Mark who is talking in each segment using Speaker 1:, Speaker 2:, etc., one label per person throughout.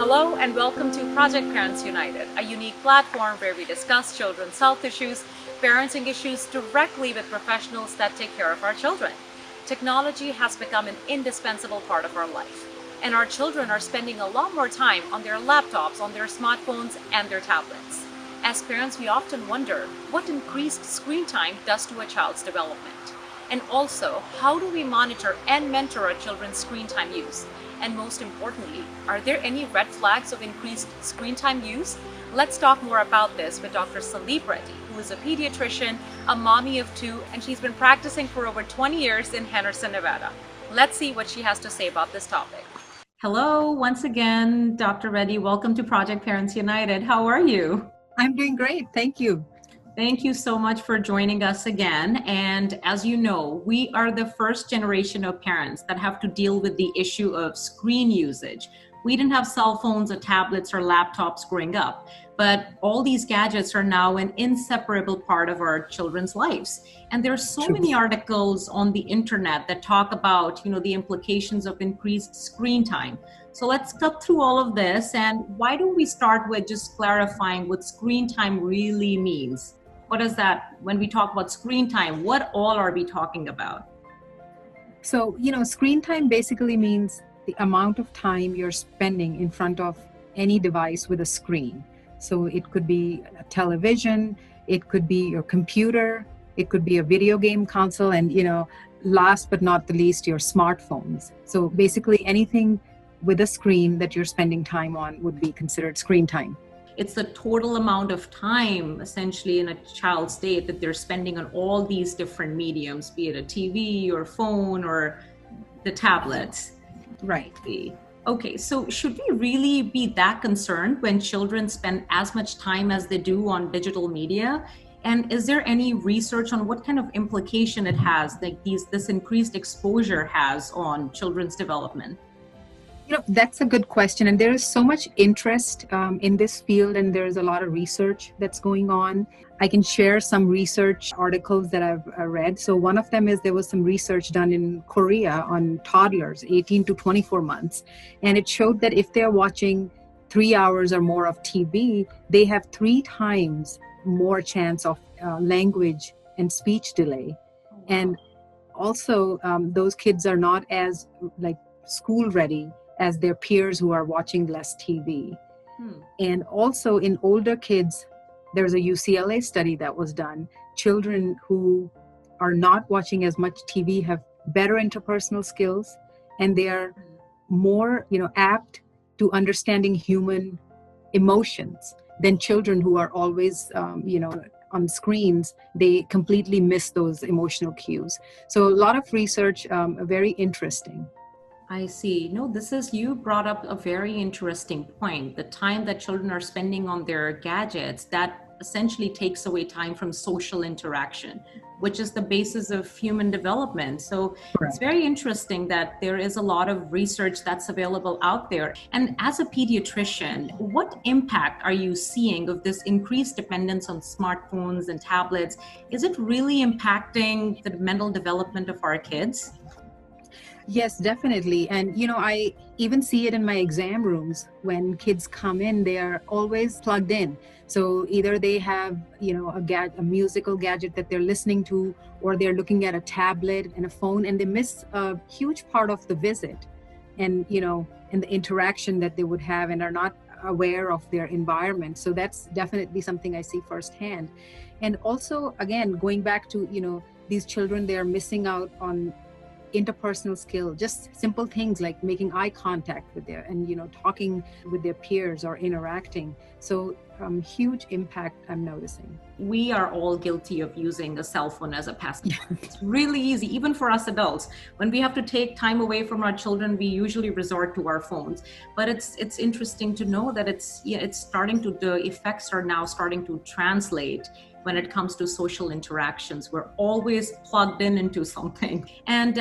Speaker 1: Hello and welcome to Project Parents United, a unique platform where we discuss children's health issues, parenting issues directly with professionals that take care of our children. Technology has become an indispensable part of our life, and our children are spending a lot more time on their laptops, on their smartphones, and their tablets. As parents, we often wonder what increased screen time does to a child's development. And also, how do we monitor and mentor our children's screen time use? And most importantly, are there any red flags of increased screen time use? Let's talk more about this with Dr. Salib Reddy, who is a pediatrician, a mommy of two, and she's been practicing for over 20 years in Henderson, Nevada. Let's see what she has to say about this topic. Hello, once again, Dr. Reddy. Welcome to Project Parents United. How are you?
Speaker 2: I'm doing great. Thank you.
Speaker 1: Thank you so much for joining us again. And as you know, we are the first generation of parents that have to deal with the issue of screen usage. We didn't have cell phones or tablets or laptops growing up, but all these gadgets are now an inseparable part of our children's lives. And there's so many articles on the internet that talk about, the implications of increased screen time. So let's cut through all of this. And why don't we start with just clarifying what screen time really means? What is that when we talk about screen time? What all are we talking about?
Speaker 2: So, screen time basically means the amount of time you're spending in front of any device with a screen. So it could be a television, it could be your computer, it could be a video game console, and, last but not the least, your smartphones. So basically anything with a screen that you're spending time on would be considered screen time.
Speaker 1: It's the total amount of time essentially in a child's day that they're spending on all these different mediums, be it a TV or phone or the tablets.
Speaker 2: Right.
Speaker 1: Okay, so should we really be that concerned when children spend as much time as they do on digital media? And is there any research on what kind of implication it has, like this increased exposure has on children's development?
Speaker 2: That's a good question. And there is so much interest in this field, and there's a lot of research that's going on. I can share some research articles that I've read. So one of them is there was some research done in Korea on toddlers, 18 to 24 months. And it showed that if they're watching 3 hours or more of TV, they have 3 times more chance of language and speech delay. And also those kids are not as school ready as their peers who are watching less TV. And also in older kids, there's a UCLA study that was done. Children who are not watching as much TV have better interpersonal skills, and they are more, apt to understanding human emotions than children who are always, on screens. They completely miss those emotional cues. So a lot of research, very interesting.
Speaker 1: I see. No, you brought up a very interesting point. The time that children are spending on their gadgets, that essentially takes away time from social interaction, which is the basis of human development. So It's very interesting that there is a lot of research that's available out there. And as a pediatrician, what impact are you seeing of this increased dependence on smartphones and tablets? Is it really impacting the mental development of our kids?
Speaker 2: Yes, definitely. And, I even see it in my exam rooms. When kids come in, they are always plugged in. So either they have, a musical gadget that they're listening to, or they're looking at a tablet and a phone, and they miss a huge part of the visit and, and the interaction that they would have, and are not aware of their environment. So that's definitely something I see firsthand. And also, again, going back to, these children, they are missing out on interpersonal skill, just simple things like making eye contact with talking with their peers or interacting. So huge impact I'm noticing.
Speaker 1: We are all guilty of using a cell phone as a pastime. It's really easy, even for us adults. When we have to take time away from our children, we usually resort to our phones. But it's interesting to know that the effects are now starting to translate when it comes to social interactions. We're always plugged into something. And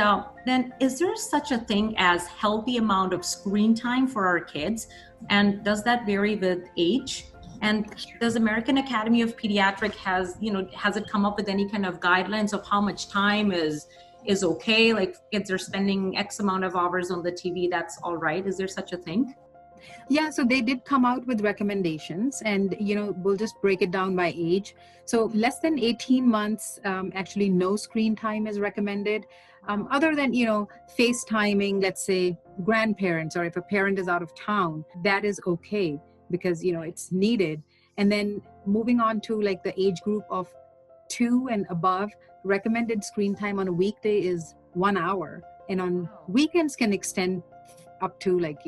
Speaker 1: then is there such a thing as healthy amount of screen time for our kids? And does that vary with age? And does American Academy of Pediatrics has it come up with any kind of guidelines of how much time is okay? Like kids are spending X amount of hours on the TV, that's all right. Is there such a thing?
Speaker 2: Yeah, so they did come out with recommendations, and we'll just break it down by age. So less than 18 months, actually, no screen time is recommended,
Speaker 1: Wow.
Speaker 2: other than FaceTiming, let's say grandparents, or if a parent is out of town, that is okay because it's needed. And then moving on to like the age group of 2 and above, recommended screen time on a weekday is 1 hour, and on
Speaker 1: Wow.
Speaker 2: weekends can extend up to like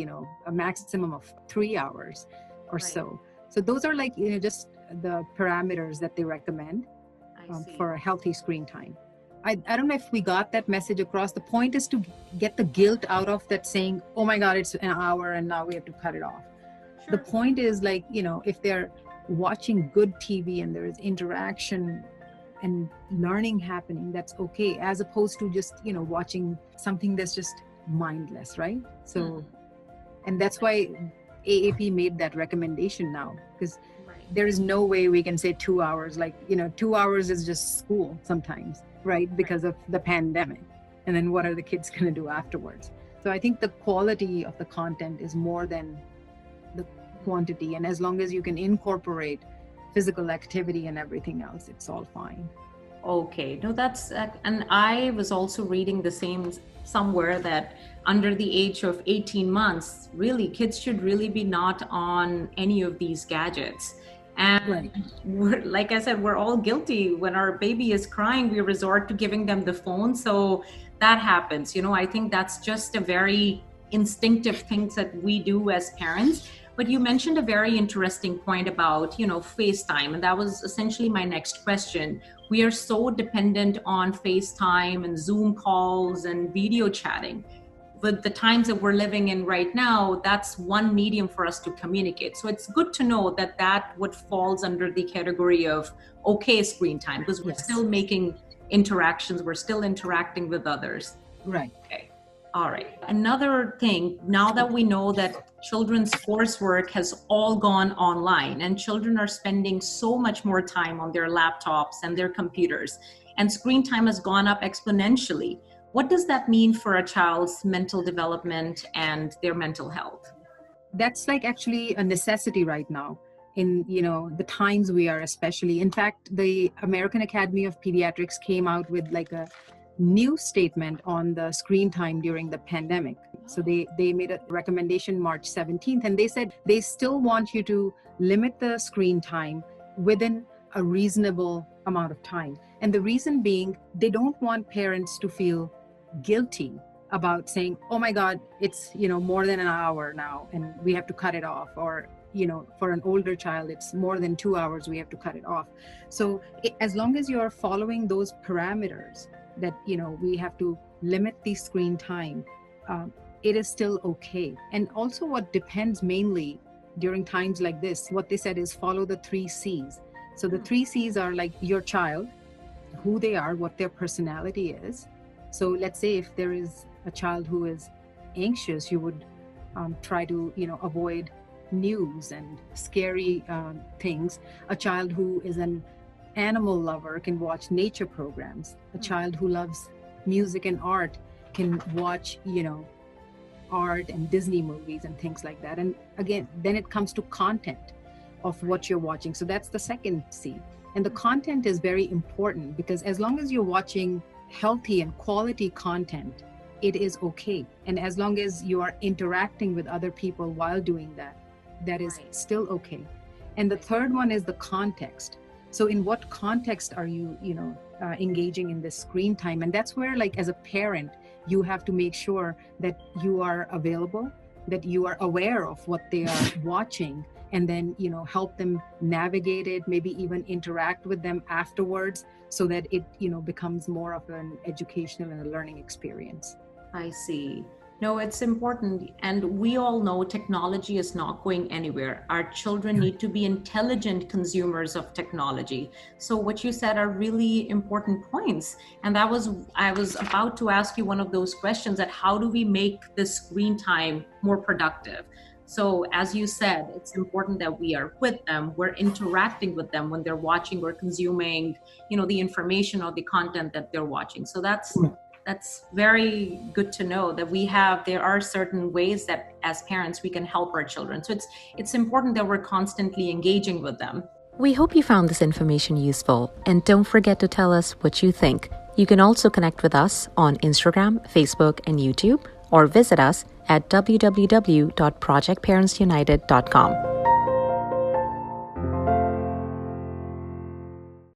Speaker 2: a maximum of 3 hours or
Speaker 1: Right.
Speaker 2: so. So those are like just the parameters that they recommend
Speaker 1: I see.
Speaker 2: for a healthy screen time. I don't know if we got that message across. The point is to get the guilt out of that, saying, oh my god, it's an hour and now we have to cut it off. The
Speaker 1: Sure.
Speaker 2: point is, like, if they're watching good TV and there is interaction and learning happening, that's okay, as opposed to just watching something that's just mindless, right? So, and that's why AAP made that recommendation now, because
Speaker 1: Right.
Speaker 2: there is no way we can say 2 hours. Like 2 hours is just school sometimes, right? Because of the pandemic. And then what are the kids going to do afterwards? So I think the quality of the content is more than the quantity, and as long as you can incorporate physical activity and everything else, it's all fine.
Speaker 1: Okay, no, that's, and I was also reading the same somewhere that under the age of 18 months, really, kids should really be not on any of these gadgets.
Speaker 2: Right.
Speaker 1: And like I said, we're all guilty. When our baby is crying, we resort to giving them the phone. So that happens. I think that's just a very instinctive thing that we do as parents. But you mentioned a very interesting point about, FaceTime. And that was essentially my next question. We are so dependent on FaceTime and Zoom calls and video chatting. With the times that we're living in right now, that's one medium for us to communicate. So it's good to know that what falls under the category of okay screen time, because we're
Speaker 2: Yes.
Speaker 1: still making interactions, we're still interacting with others.
Speaker 2: Right.
Speaker 1: Okay. All right. Another thing, now that we know that children's coursework has all gone online and children are spending so much more time on their laptops and their computers, and screen time has gone up exponentially, what does that mean for a child's mental development and their mental health?
Speaker 2: That's like actually a necessity right now in the times we are, especially. In fact, the American Academy of Pediatrics came out with like a new statement on the screen time during the pandemic. So they made a recommendation March 17th, and they said they still want you to limit the screen time within a reasonable amount of time. And the reason being, they don't want parents to feel guilty about saying, oh my god, it's more than an hour now and we have to cut it off, or for an older child it's more than 2 hours, we have to cut it off. So as long as you're following those parameters that we have to limit the screen time, it is still okay. And also what depends mainly during times like this, what they said is follow the 3 C's. So the 3 C's are like your child, who they are, what their personality is. So let's say if there is a child who is anxious, you would try to avoid news and scary things. A child who is an animal lover can watch nature programs. A child who loves music and art can watch art and Disney movies and things like that. And again, then it comes to content of what you're watching. So that's the second C. And the content is very important, because as long as you're watching healthy and quality content, it is okay. And as long as you are interacting with other people while doing that, that is still okay. And the third one is the context. So in what context are you engaging in this screen time? And that's where, like, as a parent, you have to make sure that you are available, that you are aware of what they are watching, and then help them navigate it, maybe even interact with them afterwards, so that it becomes more of an educational and a learning experience.
Speaker 1: I see. No, it's important. And we all know technology is not going anywhere. Our children need to be intelligent consumers of technology. So what you said are really important points. And I was about to ask you one of those questions, that how do we make this screen time more productive? So as you said, it's important that we are with them, we're interacting with them when they're watching or consuming, the information or the content that they're watching. So that's That's very good to know that there are certain ways that as parents we can help our children. So it's important that we're constantly engaging with them.
Speaker 3: We hope you found this information useful, and don't forget to tell us what you think. You can also connect with us on Instagram, Facebook, and YouTube, or visit us at www.projectparentsunited.com.